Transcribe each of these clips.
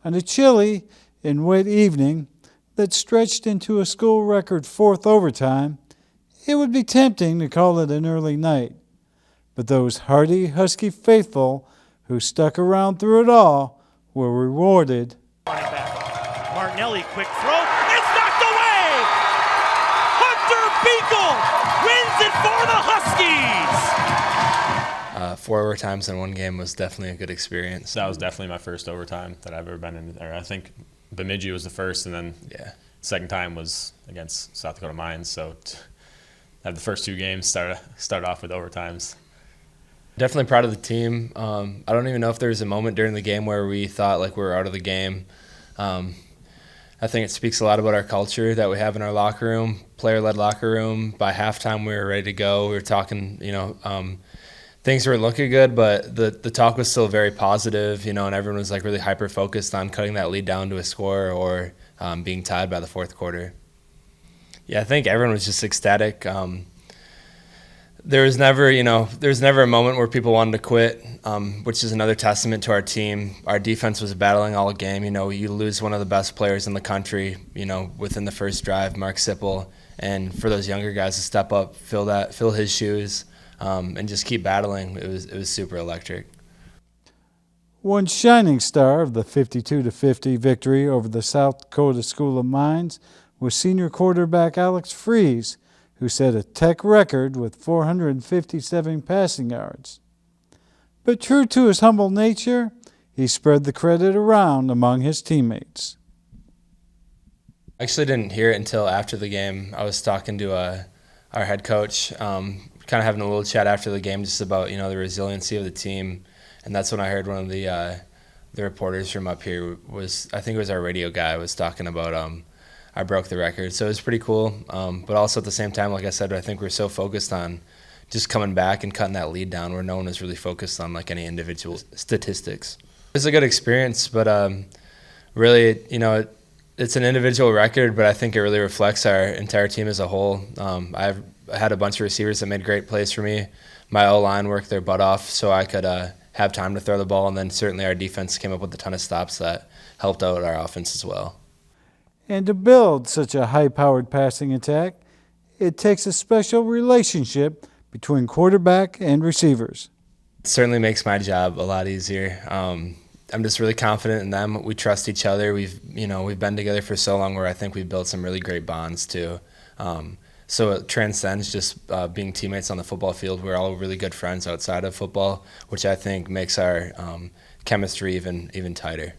On a chilly and wet evening that stretched into a school record fourth overtime, it would be tempting to call it an early night. But those hardy Husky faithful who stuck around through it all were rewarded. Running back. Martinelli, quick throw. It's knocked away! Hunter Beagle wins it for the Huskies! 4 overtimes in one game was definitely a good experience. That was definitely my first overtime that I've ever been in. Or I think Bemidji was the first, and then second time was against South Dakota Mines. So have the first 2 games start off with overtimes. Definitely proud of the team. I don't even know if there was a moment during the game where we thought like we were out of the game. I think it speaks a lot about our culture that we have in our locker room, player-led locker room. By halftime, we were ready to go. We were talking, things weren't looking good, but the talk was still very positive, and everyone was like really hyper-focused on cutting that lead down to a score or being tied by the fourth quarter. Yeah, I think everyone was just ecstatic. There was never a moment where people wanted to quit, which is another testament to our team. Our defense was battling all game. You lose one of the best players in the country, within the first drive, Mark Sipple, and for those younger guys to step up, fill his shoes, and just keep battling. It was super electric. One shining star of the 52-50 victory over the South Dakota School of Mines was senior quarterback Alex Freeze, who set a Tech record with 457 passing yards. But true to his humble nature, he spread the credit around among his teammates. I actually didn't hear it until after the game. I was talking to our head coach, kind of having a little chat after the game just about the resiliency of the team, and that's when I heard one of the reporters from up here I think it was our radio guy, was talking about I broke the record. So it was pretty cool. But also at the same time, like I said, I think we're so focused on just coming back and cutting that lead down where no one is really focused on like any individual statistics. It was a good experience, but really, it's an individual record, but I think it really reflects our entire team as a whole. I've had a bunch of receivers that made great plays for me. My O-line worked their butt off so I could have time to throw the ball, and then certainly our defense came up with a ton of stops that helped out our offense as well. And to build such a high-powered passing attack, it takes a special relationship between quarterback and receivers. It certainly makes my job a lot easier. I'm just really confident in them. We trust each other. We've been together for so long where I think we've built some really great bonds too. So it transcends just being teammates on the football field. We're all really good friends outside of football, which I think makes our chemistry even tighter.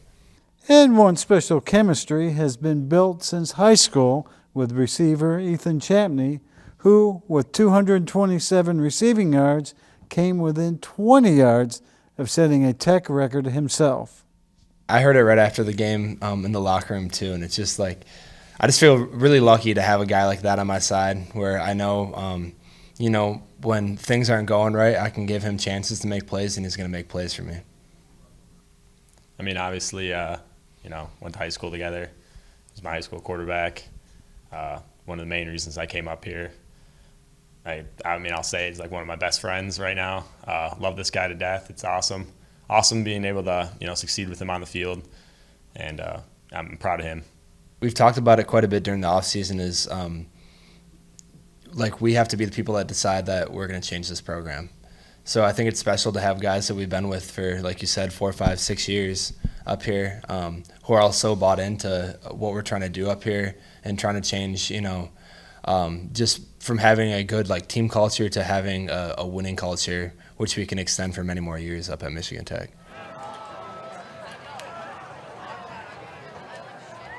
And one special chemistry has been built since high school with receiver Ethan Champney, who, with 227 receiving yards, came within 20 yards of setting a Tech record himself. I heard it right after the game in the locker room too, and it's just like I just feel really lucky to have a guy like that on my side where I know, when things aren't going right, I can give him chances to make plays, and he's going to make plays for me. I mean, obviously, went to high school together. He was my high school quarterback. One of the main reasons I came up here. I'll say he's like one of my best friends right now. Love this guy to death. It's awesome. Awesome being able to, succeed with him on the field, and I'm proud of him. We've talked about it quite a bit during the offseason is we have to be the people that decide that we're going to change this program. So I think it's special to have guys that we've been with for, like you said, 4, 5, 6 years up here who are all so bought into what we're trying to do up here and trying to change, just from having a good team culture to having a winning culture, which we can extend for many more years up at Michigan Tech.